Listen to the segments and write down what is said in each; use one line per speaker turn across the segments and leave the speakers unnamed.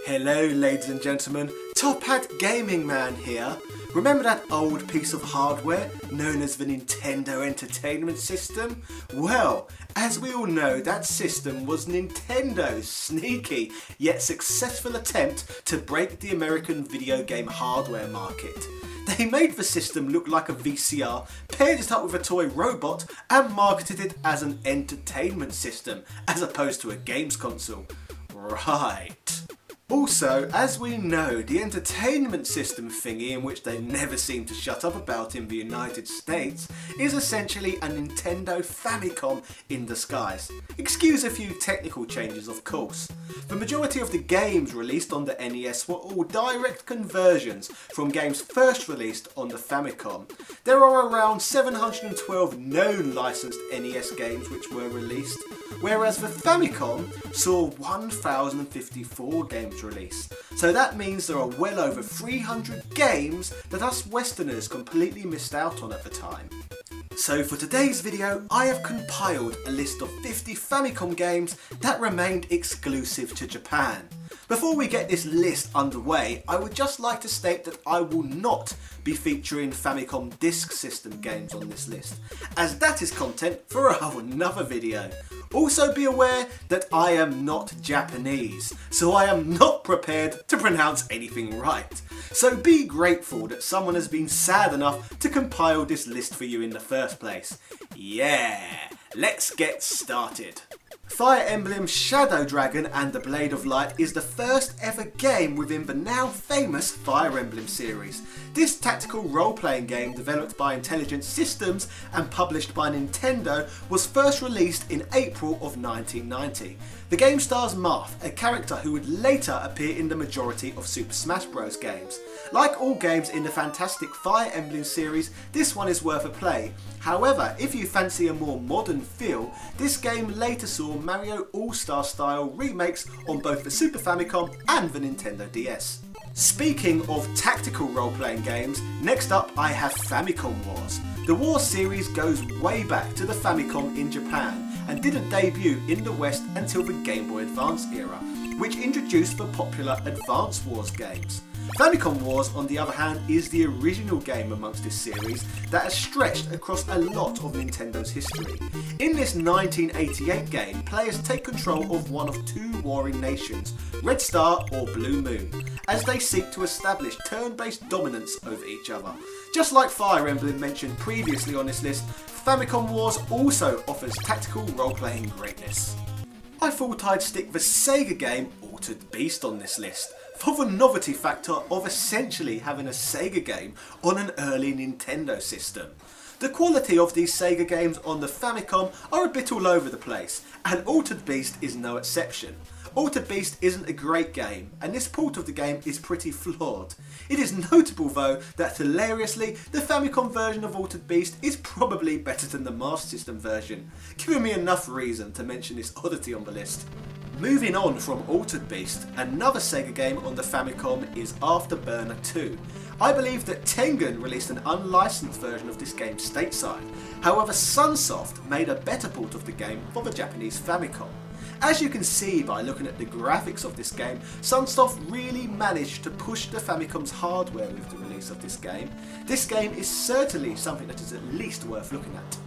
Hello ladies and gentlemen, Top Hat Gaming Man here. Remember that old piece of hardware known as the Nintendo Entertainment System? Well, as we all know, that system was Nintendo's sneaky yet successful attempt to break the American video game hardware market. They made the system look like a VCR, paired it up with a toy robot and marketed it as an entertainment system as opposed to a games console. Right. Also, as we know, the entertainment system thingy, in which they never seem to shut up about in the United States, is essentially a Nintendo Famicom in disguise. Excuse a few technical changes, of course. The majority of the games released on the NES were all direct conversions from games first released on the Famicom. There are around 712 known licensed NES games which were released, whereas the Famicom saw 1054 games released. So that means there are well over 300 games that us Westerners completely missed out on at the time. So for today's video, I have compiled a list of 50 Famicom games that remained exclusive to Japan. Before we get this list underway, I would just like to state that I will not be featuring Famicom Disk System games on this list, as that is content for another video. Also be aware that I am not Japanese, so I am not prepared to pronounce anything right. So be grateful that someone has been sad enough to compile this list for you in the first place. Yeah, let's get started. Fire Emblem Shadow Dragon and the Blade of Light is the first ever game within the now famous Fire Emblem series. This tactical role-playing game, developed by Intelligent Systems and published by Nintendo, was first released in April of 1990. The game stars Marth, a character who would later appear in the majority of Super Smash Bros. Games. Like all games in the fantastic Fire Emblem series, this one is worth a play. However, if you fancy a more modern feel, this game later saw Mario All-Star style remakes on both the Super Famicom and the Nintendo DS. Speaking of tactical role-playing games, next up I have Famicom Wars. The Wars series goes way back to the Famicom in Japan and didn't debut in the West until the Game Boy Advance era, which introduced the popular Advance Wars games. Famicom Wars, on the other hand, is the original game amongst this series that has stretched across a lot of Nintendo's history. In this 1988 game, players take control of one of two warring nations, Red Star or Blue Moon, as they seek to establish turn-based dominance over each other. Just like Fire Emblem mentioned previously on this list, Famicom Wars also offers tactical role-playing greatness. I thought I'd stick the Sega game Altered Beast on this list, for the novelty factor of essentially having a Sega game on an early Nintendo system. The quality of these Sega games on the Famicom are a bit all over the place, and Altered Beast is no exception. Altered Beast isn't a great game, and this port of the game is pretty flawed. It is notable though that hilariously, the Famicom version of Altered Beast is probably better than the Master System version, giving me enough reason to mention this oddity on the list. Moving on from Altered Beast, another Sega game on the Famicom is Afterburner 2. I believe that Tengen released an unlicensed version of this game stateside, however Sunsoft made a better port of the game for the Japanese Famicom. As you can see by looking at the graphics of this game, Sunsoft really managed to push the Famicom's hardware with the release of this game. This game is certainly something that is at least worth looking at.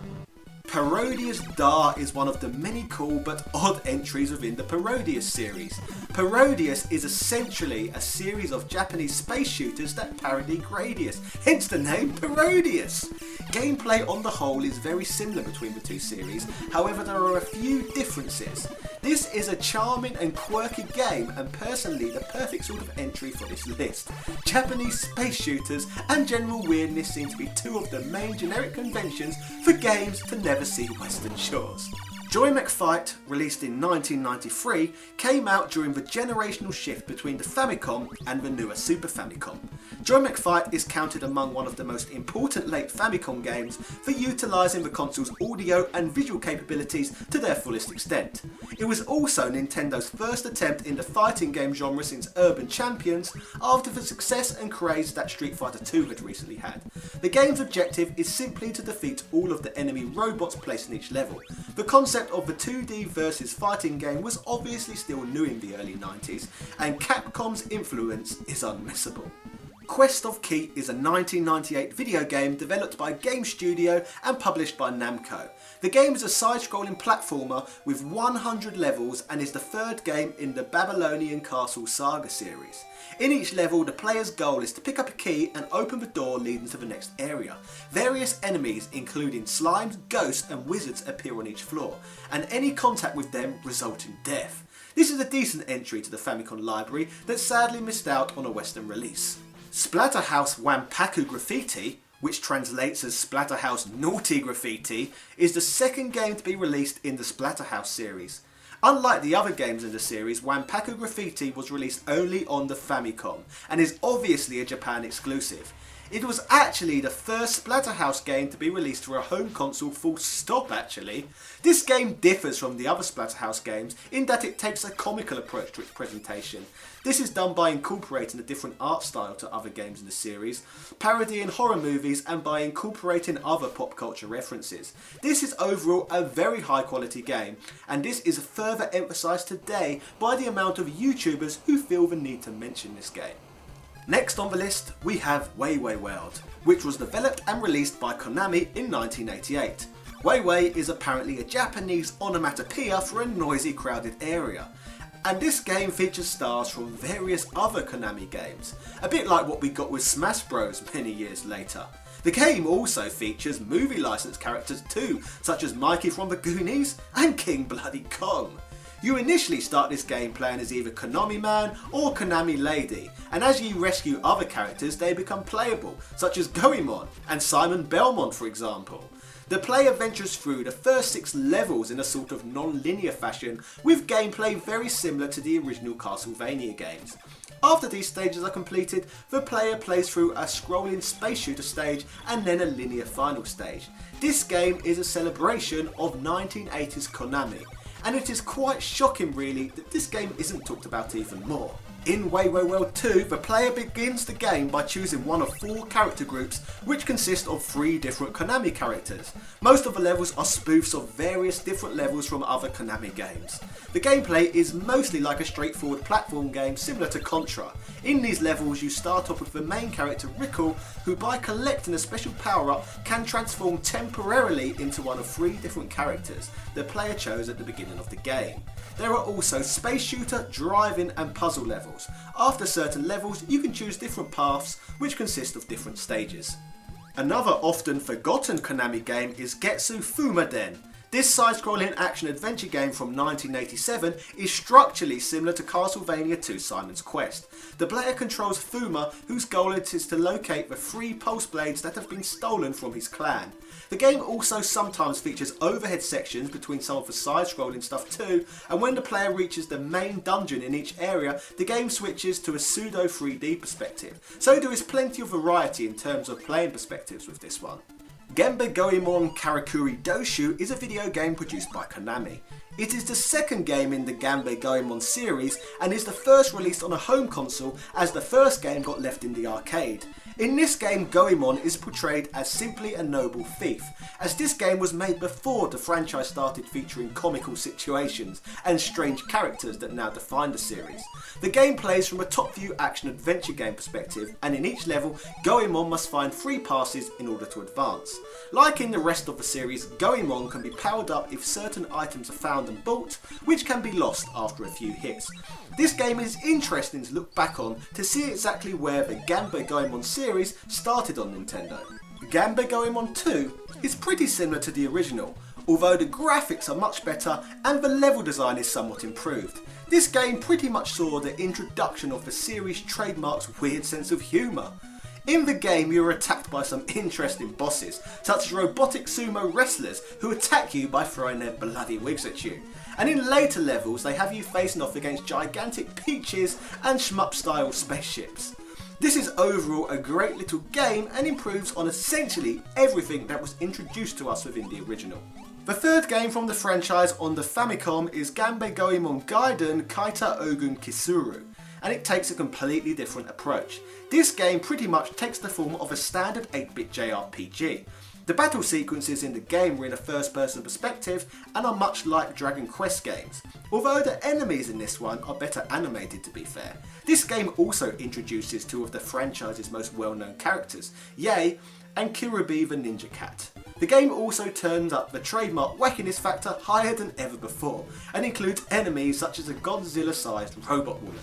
Parodius Dar is one of the many cool but odd entries within the Parodius series. Parodius is essentially a series of Japanese space shooters that parody Gradius, hence the name Parodius. Gameplay on the whole is very similar between the two series, however there are a few differences. This is a charming and quirky game and personally the perfect sort of entry for this list. Japanese space shooters and general weirdness seem to be two of the main generic conventions for games to never see Western shores. Joy McFight, released in 1993, came out during the generational shift between the Famicom and the newer Super Famicom. Joy McFight is counted among one of the most important late Famicom games for utilising the console's audio and visual capabilities to their fullest extent. It was also Nintendo's first attempt in the fighting game genre since Urban Champions, after the success and craze that Street Fighter II had recently had. The game's objective is simply to defeat all of the enemy robots placed in each level. The concept concept of the 2D versus fighting game was obviously still new in the early 90s, and Capcom's influence is unmissable. Quest of Key is a 1998 video game developed by Game Studio and published by Namco. The game is a side-scrolling platformer with 100 levels and is the third game in the Babylonian Castle Saga series. In each level, the player's goal is to pick up a key and open the door leading to the next area. Various enemies, including slimes, ghosts and wizards, appear on each floor, and any contact with them results in death. This is a decent entry to the Famicom library that sadly missed out on a Western release. Splatterhouse Wanpaku Graffiti, which translates as Splatterhouse Naughty Graffiti, is the second game to be released in the Splatterhouse series. Unlike the other games in the series, Wanpaku Graffiti was released only on the Famicom and is obviously a Japan exclusive. It was actually the first Splatterhouse game to be released for a home console, full stop actually. This game differs from the other Splatterhouse games in that it takes a comical approach to its presentation. This is done by incorporating a different art style to other games in the series, parodying horror movies and by incorporating other pop culture references. This is overall a very high quality game, and this is further emphasised today by the amount of YouTubers who feel the need to mention this game. Next on the list we have Wayway World, which was developed and released by Konami in 1988. Wayway is apparently a Japanese onomatopoeia for a noisy, crowded area, and this game features stars from various other Konami games, a bit like what we got with Smash Bros many years later. The game also features movie licensed characters too, such as Mikey from the Goonies and King Bloody Kong. You initially start this game playing as either Konami Man or Konami Lady, and as you rescue other characters they become playable, such as Goemon and Simon Belmont for example. The player ventures through the first 6 levels in a sort of non-linear fashion, with gameplay very similar to the original Castlevania games. After these stages are completed, the player plays through a scrolling space shooter stage and then a linear final stage. This game is a celebration of 1980s Konami, and it is quite shocking really that this game isn't talked about even more. In Wayway World 2, the player begins the game by choosing one of 4 character groups which consist of 3 different Konami characters. Most of the levels are spoofs of various different levels from other Konami games. The gameplay is mostly like a straightforward platform game similar to Contra. In these levels you start off with the main character Rickle, who by collecting a special power up can transform temporarily into one of 3 different characters the player chose at the beginning of the game. There are also space shooter, driving and puzzle levels. After certain levels you can choose different paths which consist of different stages. Another often forgotten Konami game is Getsu Fuuma Den. This side-scrolling action-adventure game from 1987 is structurally similar to Castlevania II Simon's Quest. The player controls Fuuma, whose goal it is to locate the 3 pulse blades that have been stolen from his clan. The game also sometimes features overhead sections between some of the side-scrolling stuff too, and when the player reaches the main dungeon in each area, the game switches to a pseudo 3D perspective. So there is plenty of variety in terms of playing perspectives with this one. Ganbare Goemon Karakuri Doshu is a video game produced by Konami. It is the second game in the Ganbare Goemon series and is the first released on a home console, as the first game got left in the arcade. In this game, Goemon is portrayed as simply a noble thief, as this game was made before the franchise started featuring comical situations and strange characters that now define the series. The game plays from a top-view action-adventure game perspective, and in each level, Goemon must find 3 passes in order to advance. Like in the rest of the series, Goemon can be powered up if certain items are found and bought, which can be lost after a few hits. This game is interesting to look back on to see exactly where the Ganbare Goemon series started on Nintendo. Ganbare Goemon 2 is pretty similar to the original, although the graphics are much better and the level design is somewhat improved. This game pretty much saw the introduction of the series' trademark's weird sense of humour. In the game you are attacked by some interesting bosses, such as robotic sumo wrestlers who attack you by throwing their bloody wigs at you. And in later levels they have you facing off against gigantic peaches and shmup style spaceships. This is overall a great little game and improves on essentially everything that was introduced to us within the original. The third game from the franchise on the Famicom is Ganbare Goemon Gaiden Kaita Ogun Kisuru, and it takes a completely different approach. This game pretty much takes the form of a standard 8-bit JRPG. The battle sequences in the game were in a first person perspective and are much like Dragon Quest games, although the enemies in this one are better animated to be fair. This game also introduces two of the franchise's most well known characters, Yae and Kirubi the Ninja Cat. The game also turns up the trademark wackiness factor higher than ever before and includes enemies such as a Godzilla sized robot woman.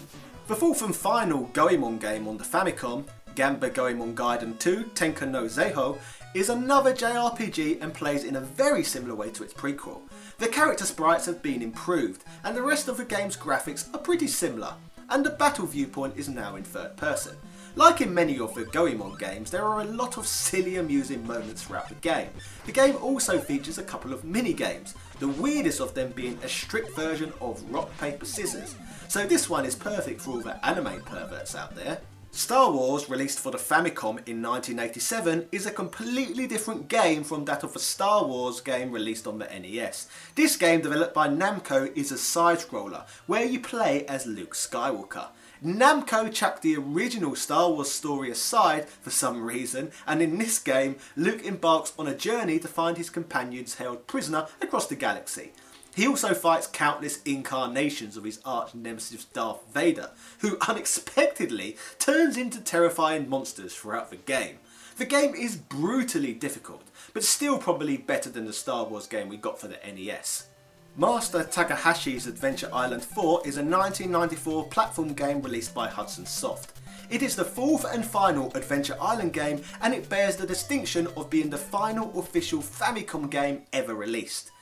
The fourth and final Goemon game on the Famicom, Ganbare Goemon Gaiden 2 Tenka no Zeiho, is another JRPG and plays in a very similar way to its prequel. The character sprites have been improved and the rest of the game's graphics are pretty similar, and the battle viewpoint is now in third person. Like in many of the Goemon games, there are a lot of silly amusing moments throughout the game. The game also features a couple of mini-games, the weirdest of them being a strict version of rock, paper, scissors, so this one is perfect for all the anime perverts out there. Star Wars, released for the Famicom in 1987, is a completely different game from that of the Star Wars game released on the NES. This game, developed by Namco, is a side-scroller where you play as Luke Skywalker. Namco chucked the original Star Wars story aside for some reason, and in this game, Luke embarks on a journey to find his companions held prisoner across the galaxy. He also fights countless incarnations of his arch nemesis Darth Vader, who unexpectedly turns into terrifying monsters throughout the game. The game is brutally difficult, but still probably better than the Star Wars game we got for the NES. Master Takahashi's Adventure Island 4 is a 1994 platform game released by Hudson Soft. It is the fourth and final Adventure Island game, and it bears the distinction of being the final official Famicom game ever released.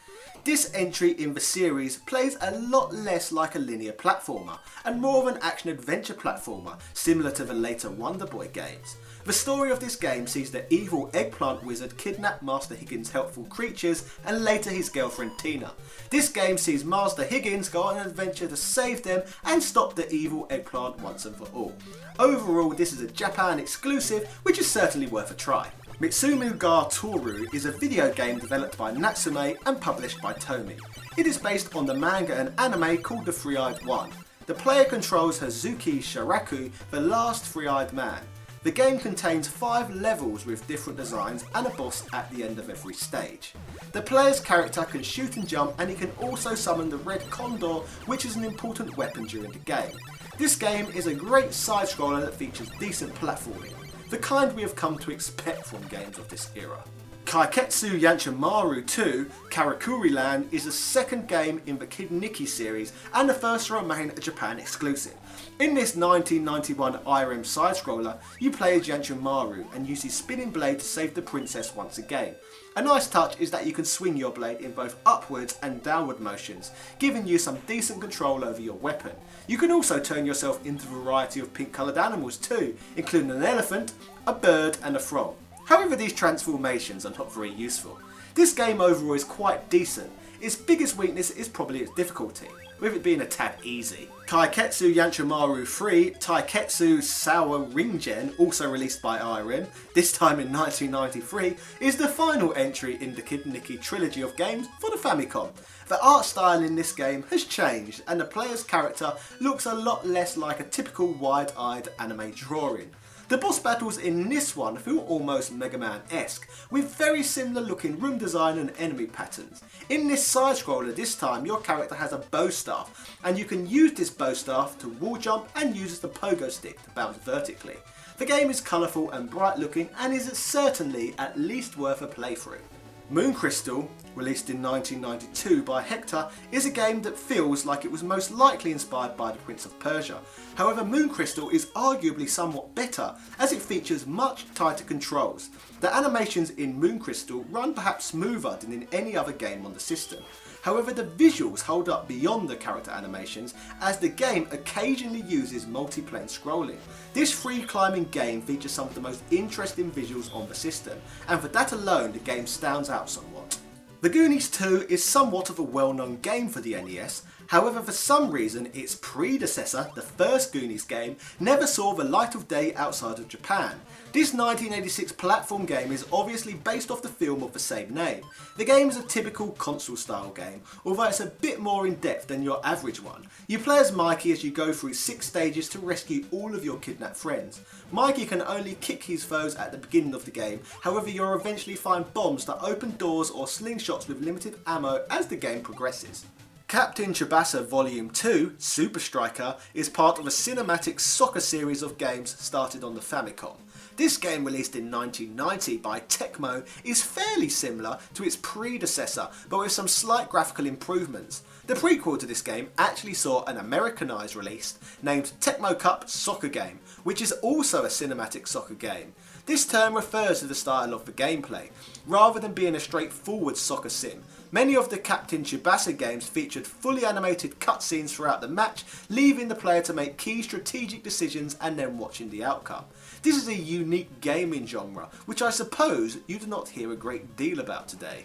This entry in the series plays a lot less like a linear platformer and more of an action-adventure platformer, similar to the later Wonder Boy games. The story of this game sees the evil eggplant wizard kidnap Master Higgins' helpful creatures and later his girlfriend Tina. This game sees Master Higgins go on an adventure to save them and stop the evil eggplant once and for all. Overall, this is a Japan exclusive, which is certainly worth a try. Mitsu ga Tohru is a video game developed by Natsume and published by Tomy. It is based on the manga and anime called The Three-Eyed One. The player controls Hazuki Shiraku, the last three-eyed man. The game contains 5 levels with different designs and a boss at the end of every stage. The player's character can shoot and jump, and he can also summon the Red Condor, which is an important weapon during the game. This game is a great side-scroller that features decent platforming, the kind we have come to expect from games of this era. Kaiketsu Yanchamaru 2 Karakuri Lang is the second game in the Kid Niki series and the first to remain a Japan exclusive. In this 1991 IRM side-scroller, you play as Yanchamaru and use his spinning blade to save the princess once again. A nice touch is that you can swing your blade in both upwards and downward motions, giving you some decent control over your weapon. You can also turn yourself into a variety of pink coloured animals too, including an elephant, a bird and a frog. However, these transformations are not very useful. This game overall is quite decent. Its biggest weakness is probably its difficulty, with it being a tad easy. Kaiketsu Yanchamaru 3 Taiketsu Sawa Ringen, also released by IRM, this time in 1993, is the final entry in the Kid Niki trilogy of games for the Famicom. The art style in this game has changed and the player's character looks a lot less like a typical wide-eyed anime drawing. The boss battles in this one feel almost Mega Man-esque, with very similar looking room design and enemy patterns. In this side-scroller this time, your character has a bow staff, and you can use this bow staff to wall jump and use the pogo stick to bounce vertically. The game is colourful and bright looking and is certainly at least worth a playthrough. Moon Crystal, released in 1992 by Hector, is a game that feels like it was most likely inspired by the Prince of Persia. However, Moon Crystal is arguably somewhat better as it features much tighter controls. The animations in Moon Crystal run perhaps smoother than in any other game on the system. However, the visuals hold up beyond the character animations as the game occasionally uses multiplane scrolling. This free climbing game features some of the most interesting visuals on the system, and for that alone the game stands out somewhat. The Goonies 2 is somewhat of a well-known game for the NES, However, for some reason, its predecessor, the first Goonies game, never saw the light of day outside of Japan. This 1986 platform game is obviously based off the film of the same name. The game is a typical console-style game, although it's a bit more in-depth than your average one. You play as Mikey as you go through 6 stages to rescue all of your kidnapped friends. Mikey can only kick his foes at the beginning of the game, however you'll eventually find bombs that open doors or slingshots with limited ammo as the game progresses. Captain Tsubasa Volume 2, Super Striker, is part of a cinematic soccer series of games started on the Famicom. This game, released in 1990 by Tecmo, is fairly similar to its predecessor, but with some slight graphical improvements. The prequel to this game actually saw an Americanized release named Tecmo Cup Soccer Game, which is also a cinematic soccer game. This term refers to the style of the gameplay, rather than being a straightforward soccer sim. Many of the Captain Tsubasa games featured fully animated cutscenes throughout the match, leaving the player to make key strategic decisions and then watching the outcome. This is a unique gaming genre, which I suppose you do not hear a great deal about today.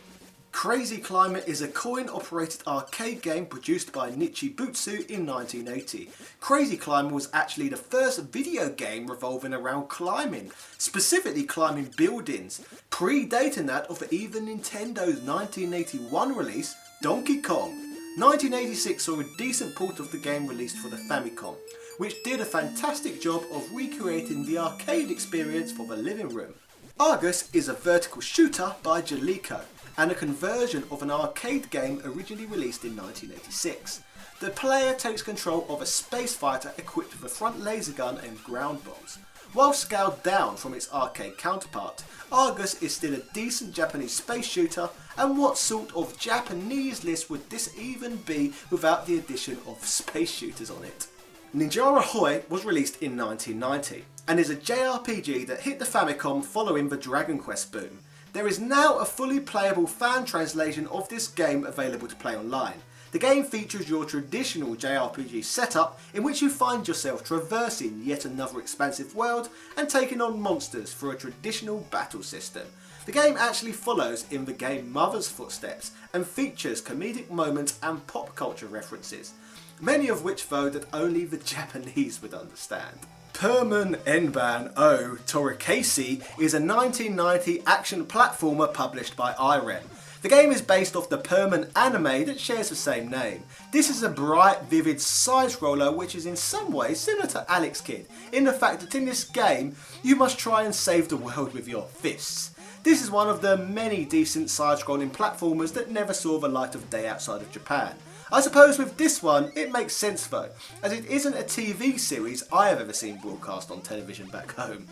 Crazy Climber is a coin-operated arcade game produced by Nichibutsu in 1980. Crazy Climber was actually the first video game revolving around climbing, specifically climbing buildings, predating that of even Nintendo's 1981 release, Donkey Kong. 1986 saw a decent port of the game released for the Famicom, which did a fantastic job of recreating the arcade experience for the living room. Argos is a vertical shooter by Jaleco, and a conversion of an arcade game originally released in 1986. The player takes control of a space fighter equipped with a front laser gun and ground bombs. While scaled down from its arcade counterpart, Argos is still a decent Japanese space shooter, and what sort of Japanese list would this even be without the addition of space shooters on it? Majora Hoy was released in 1990 and is a JRPG that hit the Famicom following the Dragon Quest boom. There is now a fully playable fan translation of this game available to play online. The game features your traditional JRPG setup in which you find yourself traversing yet another expansive world and taking on monsters through a traditional battle system. The game actually follows in the game Mother's footsteps and features comedic moments and pop culture references, many of which though that only the Japanese would understand. Perman Enban O Torikasi is a 1990 action platformer published by IREM. The game is based off the Perman anime that shares the same name. This is a bright, vivid side-scroller which is in some ways similar to Alex Kidd, in the fact that in this game you must try and save the world with your fists. This is one of the many decent side-scrolling platformers that never saw the light of day outside of Japan. I suppose with this one it makes sense though, as it isn't a TV series I have ever seen broadcast on television back home.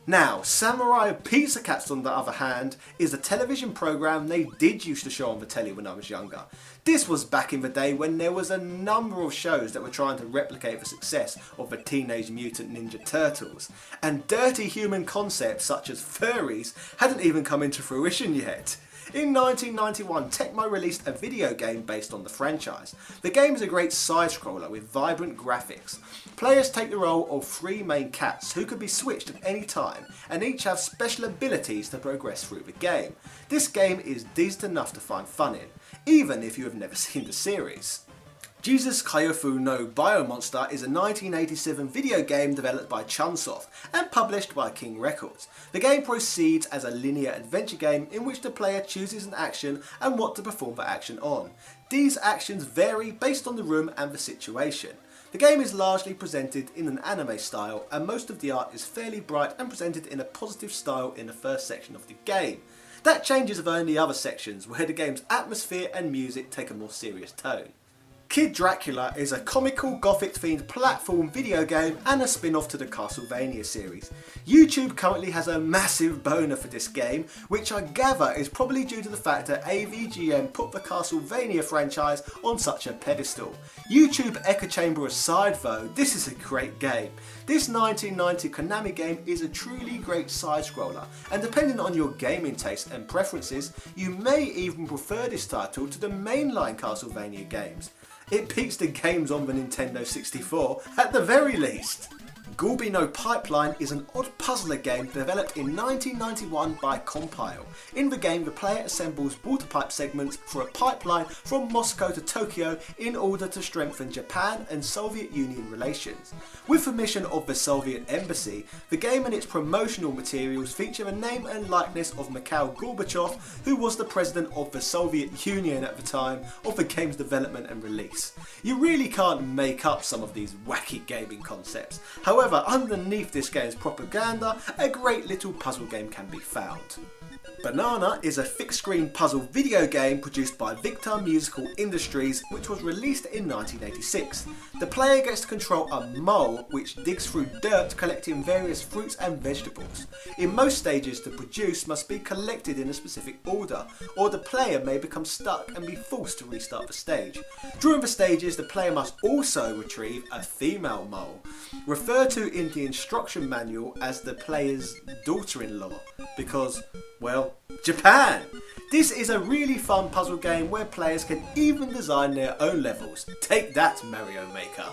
Now, Samurai Pizza Cats on the other hand is a television programme they did used to show on the telly when I was younger. This was back in the day when there was a number of shows that were trying to replicate the success of the Teenage Mutant Ninja Turtles, and dirty human concepts such as furries hadn't even come into fruition yet. In 1991, Tecmo released a video game based on the franchise. The game is a great side-scroller with vibrant graphics. Players take the role of 3 main cats who could be switched at any time, and each have special abilities to progress through the game. This game is decent enough to find fun in, even if you have never seen the series. Jesus Kyofu no Biomonster is a 1987 video game developed by Chunsoft and published by King Records. The game proceeds as a linear adventure game in which the player chooses an action and what to perform the action on. These actions vary based on the room and the situation. The game is largely presented in an anime style, and most of the art is fairly bright and presented in a positive style in the first section of the game. That changes though in the other sections, where the game's atmosphere and music take a more serious tone. Kid Dracula is a comical gothic themed platform video game and a spin-off to the Castlevania series. YouTube currently has a massive boner for this game, which I gather is probably due to the fact that AVGN put the Castlevania franchise on such a pedestal. YouTube echo chamber aside though, this is a great game. This 1990 Konami game is a truly great side-scroller, and depending on your gaming taste and preferences, you may even prefer this title to the mainline Castlevania games. It beats the games on the Nintendo 64 at the very least. Gorby No Pipeline is an odd puzzler game developed in 1991 by Compile. In the game, the player assembles water pipe segments for a pipeline from Moscow to Tokyo in order to strengthen Japan and Soviet Union relations. With permission of the Soviet Embassy, the game and its promotional materials feature the name and likeness of Mikhail Gorbachev, who was the president of the Soviet Union at the time of the game's development and release. You really can't make up some of these wacky gaming concepts. However, underneath this game's propaganda, a great little puzzle game can be found. Banana is a fixed screen puzzle video game produced by Victor Musical Industries, which was released in 1986. The player gets to control a mole which digs through dirt collecting various fruits and vegetables. In most stages, the produce must be collected in a specific order, or the player may become stuck and be forced to restart the stage. During the stages, the player must also retrieve a female mole, referred to in the instruction manual as the player's daughter-in-law, because, well, Japan! This is a really fun puzzle game where players can even design their own levels. Take that, Mario Maker!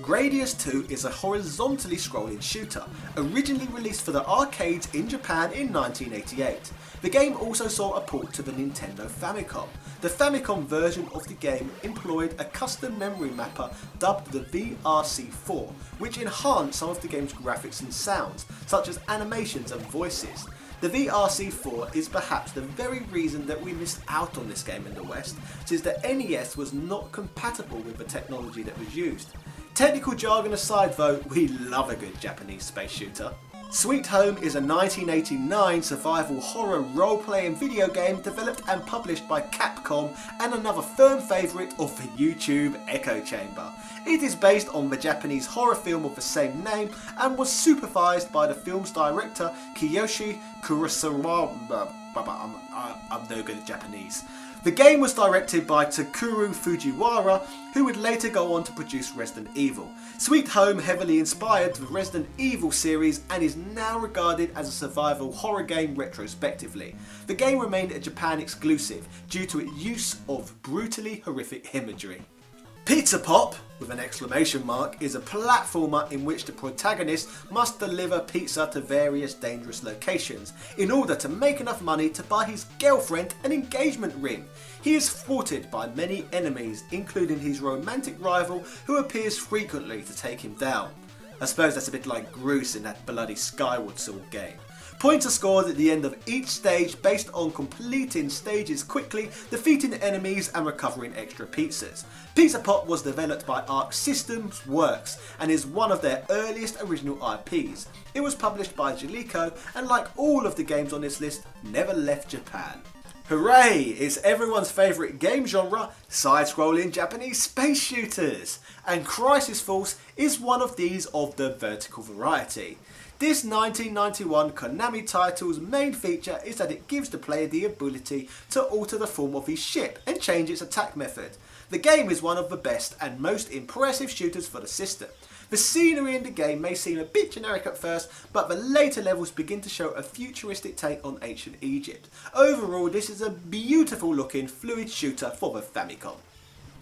Gradius 2 is a horizontally scrolling shooter, originally released for the arcades in Japan in 1988. The game also saw a port to the Nintendo Famicom. The Famicom version of the game employed a custom memory mapper dubbed the VRC4, which enhanced some of the game's graphics and sounds, such as animations and voices. The VRC4 is perhaps the very reason that we missed out on this game in the West, since the NES was not compatible with the technology that was used. Technical jargon aside though, we love a good Japanese space shooter. Sweet Home is a 1989 survival horror role-playing video game developed and published by Capcom and another firm favourite of the YouTube echo chamber. It is based on the Japanese horror film of the same name and was supervised by the film's director Kiyoshi Kurosawa. I'm no good at Japanese. The game was directed by Tohru Fujiwara, who would later go on to produce Resident Evil. Sweet Home heavily inspired the Resident Evil series and is now regarded as a survival horror game retrospectively. The game remained a Japan exclusive due to its use of brutally horrific imagery. Pizza Pop, with an exclamation mark, is a platformer in which the protagonist must deliver pizza to various dangerous locations in order to make enough money to buy his girlfriend an engagement ring. He is thwarted by many enemies, including his romantic rival who appears frequently to take him down. I suppose that's a bit like Groose in that bloody Skyward Sword game. Points are scored at the end of each stage based on completing stages quickly, defeating enemies and recovering extra pizzas. Pizza Pop was developed by Arc Systems Works and is one of their earliest original IPs. It was published by Jaleco and, like all of the games on this list, never left Japan. Hooray! It's everyone's favourite game genre, side-scrolling Japanese space shooters. And Crisis Force is one of these of the vertical variety. This 1991 Konami title's main feature is that it gives the player the ability to alter the form of his ship and change its attack method. The game is one of the best and most impressive shooters for the system. The scenery in the game may seem a bit generic at first, but the later levels begin to show a futuristic take on ancient Egypt. Overall, this is a beautiful looking fluid shooter for the Famicom.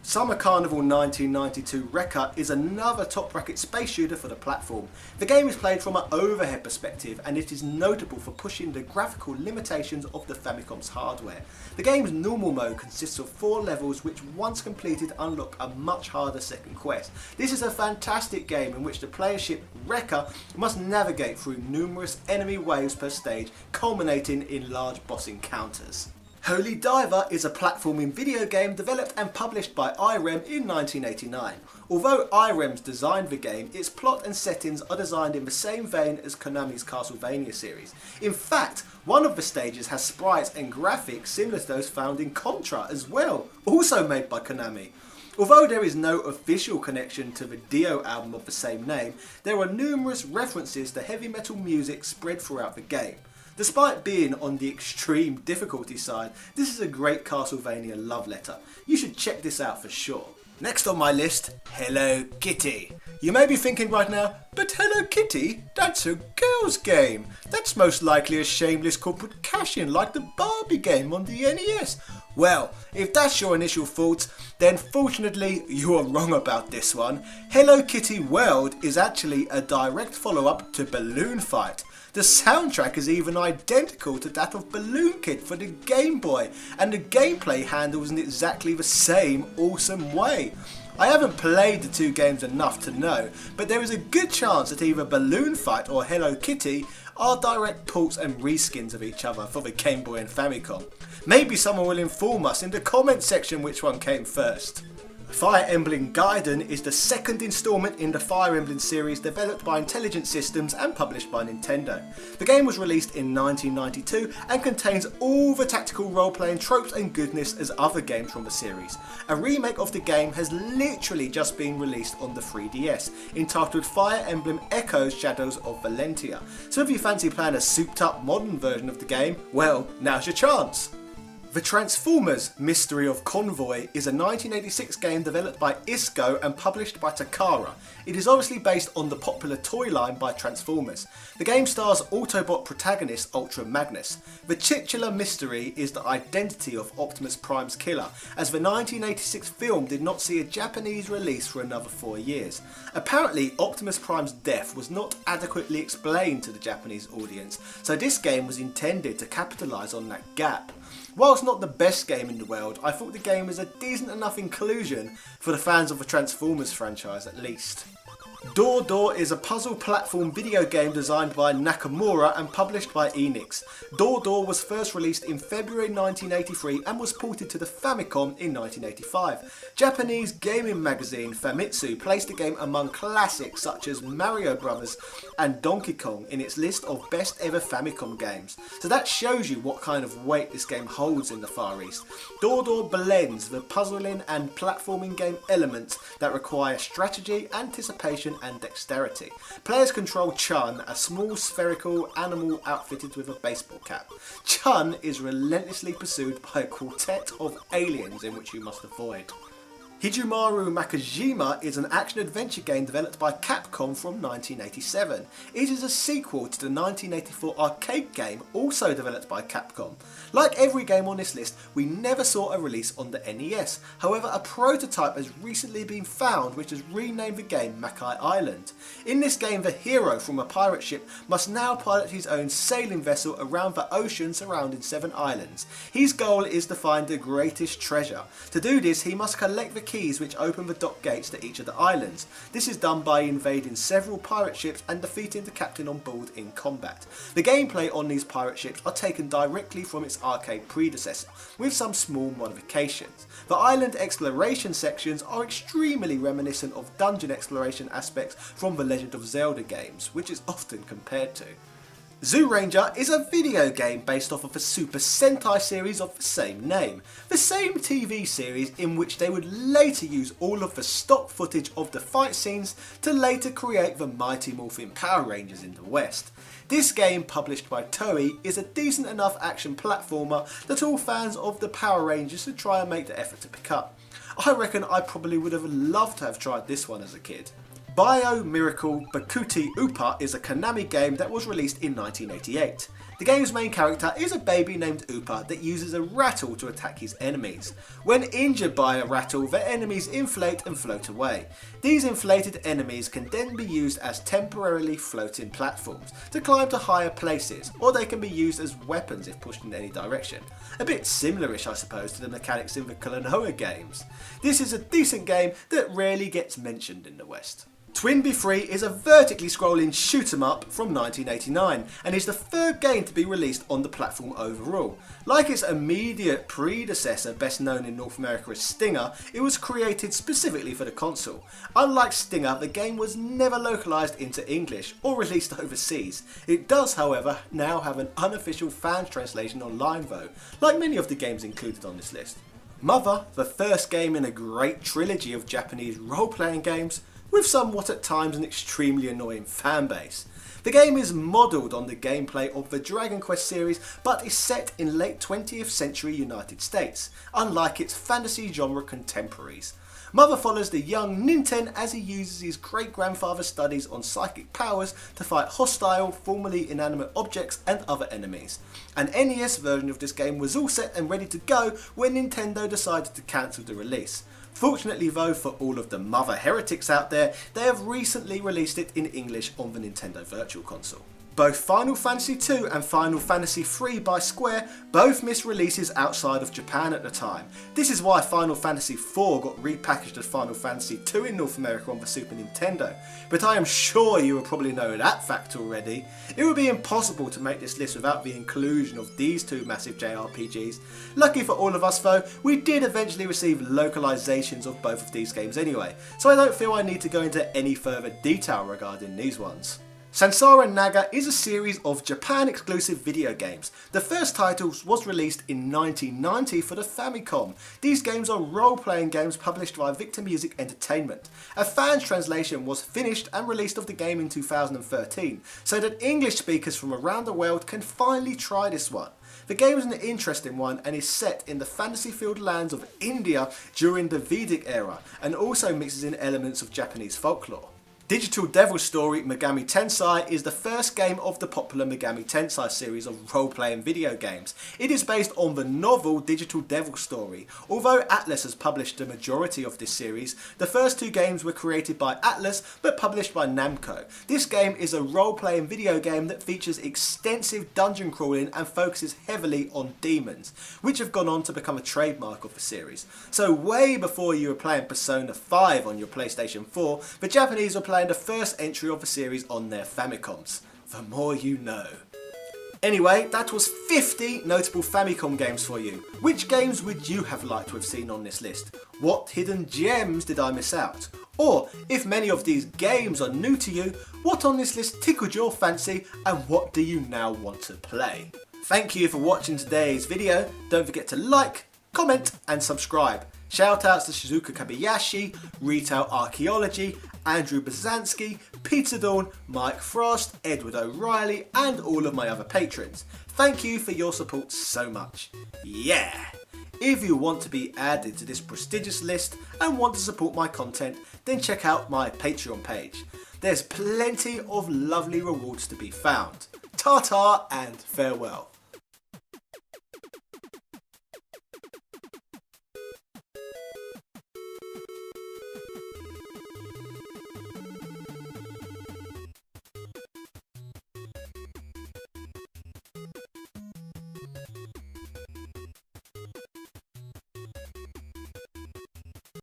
Summer Carnival 1992 Rekka is another top bracket space shooter for the platform. The game is played from an overhead perspective and it is notable for pushing the graphical limitations of the Famicom's hardware. The game's normal mode consists of 4 levels which once completed unlock a much harder second quest. This is a fantastic game in which the player ship Rekka must navigate through numerous enemy waves per stage, culminating in large boss encounters. Hurley Diver is a platforming video game developed and published by IREM in 1989. Although IREM's designed the game, its plot and settings are designed in the same vein as Konami's Castlevania series. In fact, one of the stages has sprites and graphics similar to those found in Contra as well, also made by Konami. Although there is no official connection to the Dio album of the same name, there are numerous references to heavy metal music spread throughout the game. Despite being on the extreme difficulty side, this is a great Castlevania love letter. You should check this out for sure. Next on my list, Hello Kitty. You may be thinking right now, but Hello Kitty? That's a girl's game. That's most likely a shameless corporate cash-in like the Barbie game on the NES. Well, if that's your initial thoughts, then fortunately you are wrong about this one. Hello Kitty World is actually a direct follow-up to Balloon Fight. The soundtrack is even identical to that of Balloon Kid for the Game Boy, and the gameplay handles in exactly the same awesome way. I haven't played the two games enough to know, but there is a good chance that either Balloon Fight or Hello Kitty are direct ports and reskins of each other for the Game Boy and Famicom. Maybe someone will inform us in the comment section which one came first. Fire Emblem Gaiden is the second installment in the Fire Emblem series developed by Intelligent Systems and published by Nintendo. The game was released in 1992 and contains all the tactical role-playing tropes and goodness as other games from the series. A remake of the game has literally just been released on the 3DS, entitled Fire Emblem Echoes Shadows of Valentia. So if you fancy playing a souped up modern version of the game, well, now's your chance! The Transformers Mystery of Convoy is a 1986 game developed by ISCO and published by Takara. It is obviously based on the popular toy line by Transformers. The game stars Autobot protagonist Ultra Magnus. The titular mystery is the identity of Optimus Prime's killer, as the 1986 film did not see a Japanese release for another 4 years. Apparently, Optimus Prime's death was not adequately explained to the Japanese audience, so this game was intended to capitalise on that gap. Whilst not the best game in the world, I thought the game was a decent enough inclusion for the fans of the Transformers franchise at least. Door Door is a puzzle platform video game designed by Nakamura and published by Enix. Door Door was first released in February 1983 and was ported to the Famicom in 1985. Japanese gaming magazine Famitsu placed the game among classics such as Mario Bros. And Donkey Kong in its list of best ever Famicom games. So that shows you what kind of weight this game holds in the Far East. Door Door blends the puzzling and platforming game elements that require strategy, anticipation and dexterity. Players control Chun, a small spherical animal outfitted with a baseball cap. Chun is relentlessly pursued by a quartet of aliens in which you must avoid. Hijumaru Makajima is an action-adventure game developed by Capcom from 1987. It is a sequel to the 1984 arcade game also developed by Capcom. Like every game on this list, we never saw a release on the NES. However, a prototype has recently been found which has renamed the game Makai Island. In this game, the hero from a pirate ship must now pilot his own sailing vessel around the ocean surrounding 7 islands. His goal is to find the greatest treasure. To do this, he must collect the keys which open the dock gates to each of the islands. This is done by invading several pirate ships and defeating the captain on board in combat. The gameplay on these pirate ships are taken directly from its arcade predecessor, with some small modifications. The island exploration sections are extremely reminiscent of dungeon exploration aspects from the Legend of Zelda games, which is often compared to. Zoo Ranger is a video game based off of the Super Sentai series of the same name, the same TV series in which they would later use all of the stock footage of the fight scenes to later create the Mighty Morphin Power Rangers in the West. This game, published by Toei, is a decent enough action platformer that all fans of the Power Rangers should try and make the effort to pick up. I reckon I probably would have loved to have tried this one as a kid. Bio Miracle Kruti Oopah is a Konami game that was released in 1988. The game's main character is a baby named Oopah that uses a rattle to attack his enemies. When injured by a rattle, the enemies inflate and float away. These inflated enemies can then be used as temporarily floating platforms to climb to higher places, or they can be used as weapons if pushed in any direction. A bit similarish, I suppose, to the mechanics in the Klonoa games. This is a decent game that rarely gets mentioned in the West. Twinby 3 is a vertically scrolling shoot 'em up from 1989 and is the third game to be released on the platform overall. Like its immediate predecessor, best known in North America as Stinger, it was created specifically for the console. Unlike Stinger, the game was never localised into English or released overseas. It does, however, now have an unofficial fan translation online though, like many of the games included on this list. Mother, the first game in a great trilogy of Japanese role-playing games, with somewhat at times an extremely annoying fanbase. The game is modelled on the gameplay of the Dragon Quest series, but is set in late 20th century United States, unlike its fantasy genre contemporaries. Mother follows the young Ninten as he uses his great-grandfather's studies on psychic powers to fight hostile, formerly inanimate objects and other enemies. An NES version of this game was all set and ready to go when Nintendo decided to cancel the release. Fortunately though, for all of the Mother heretics out there, they have recently released it in English on the Nintendo Virtual Console. Both Final Fantasy II and Final Fantasy III by Square both missed releases outside of Japan at the time. This is why Final Fantasy IV got repackaged as Final Fantasy II in North America on the Super Nintendo, but I am sure you will probably know that fact already. It would be impossible to make this list without the inclusion of these two massive JRPGs. Lucky for all of us though, we did eventually receive localizations of both of these games anyway, so I don't feel I need to go into any further detail regarding these ones. Samsara Naga is a series of Japan-exclusive video games. The first title was released in 1990 for the Famicom. These games are role-playing games published by Victor Music Entertainment. A fan's translation was finished and released of the game in 2013, so that English speakers from around the world can finally try this one. The game is an interesting one and is set in the fantasy-filled lands of India during the Vedic era, and also mixes in elements of Japanese folklore. Digital Devil Story Megami Tensei is the first game of the popular Megami Tensei series of role-playing video games. It is based on the novel Digital Devil Story. Although Atlus has published the majority of this series, the first two games were created by Atlus but published by Namco. This game is a role-playing video game that features extensive dungeon crawling and focuses heavily on demons, which have gone on to become a trademark of the series. So way before you were playing Persona 5 on your PlayStation 4, the Japanese were playing the first entry of the series on their Famicoms. The more you know. Anyway, that was 50 notable Famicom games for you. Which games would you have liked to have seen on this list? What hidden gems did I miss out? Or, if many of these games are new to you, what on this list tickled your fancy and what do you now want to play? Thank you for watching today's video. Don't forget to like, comment and subscribe. Shoutouts to Shizuka Kabayashi, Retail Archaeology, Andrew Bazansky, Peter Dawn, Mike Frost, Edward O'Reilly and all of my other patrons. Thank you for your support so much. Yeah! If you want to be added to this prestigious list and want to support my content, then check out my Patreon page. There's plenty of lovely rewards to be found. Ta-ta and farewell.